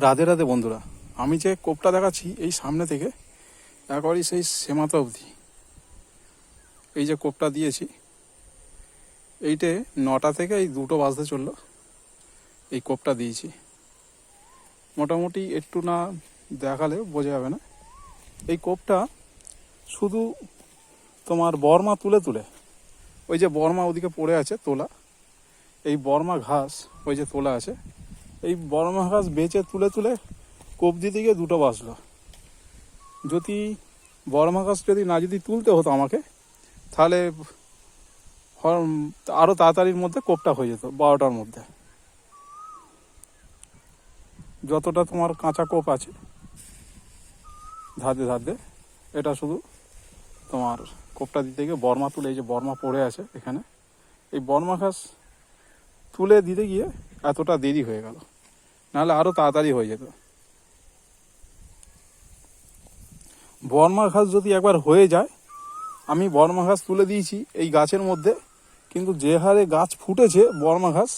রাধে রাধে বন্ধুরা, আমি যে কোপটা দেখাচ্ছি এই সামনে থেকে একেবারেই সেই সীমাতা অবধি এই যে কোপটা দিয়েছি, এইটে 9টা থেকে এই 2টো বাজতে চললো এই কোপটা দিয়েছি। মোটামুটি একটু না দেখালে বোঝা যাবে না। এই কোপটা শুধু তোমার বর্মা তুলে তুলে, ওই যে বর্মা ওদিকে পড়ে আছে তোলা, এই বর্মা ঘাস ওই যে তোলা আছে, এই বর্মা ঘাস বেচে তুলে তুলে কোপ দিতে গিয়ে 2টো বাজলো। যদি বর্মা ঘাস যদি তুলতে হতো আমাকে, তাহলে আরও তাড়াতাড়ির মধ্যে কোপটা হয়ে যেত 12টার মধ্যে। যতটা তোমার কাঁচা কোপ আছে ধাতে ধাতে, এটা শুধু তোমার কোপটা দিতে গিয়ে বর্মা তুলে, এই যে বর্মা পড়ে আছে এখানে, এই বর্মা ঘাস তুলে দিতে গিয়ে এতটা দেরি হয়ে গেল, নাহলে আরও তাড়াতাড়ি হয়ে যেত। বর্মা ঘাস যদি একবার হয়ে যায়, আমি বর্মা ঘাস তুলে দিয়েছি এই গাছের মধ্যে, কিন্তু যে হারে গাছ ফুটেছে বর্মা ঘাস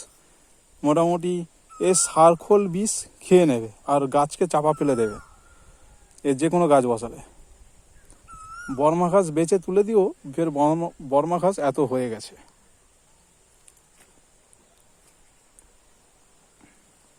মোটামুটি এ সারখোল বিষ খেয়ে নেবে আর গাছকে চাপা ফেলে দেবে। এ যে কোনো গাছ বসালে বর্মা ঘাস বেচে তুলে দিও, ফের বর্মা ঘাস এত হয়ে গেছে।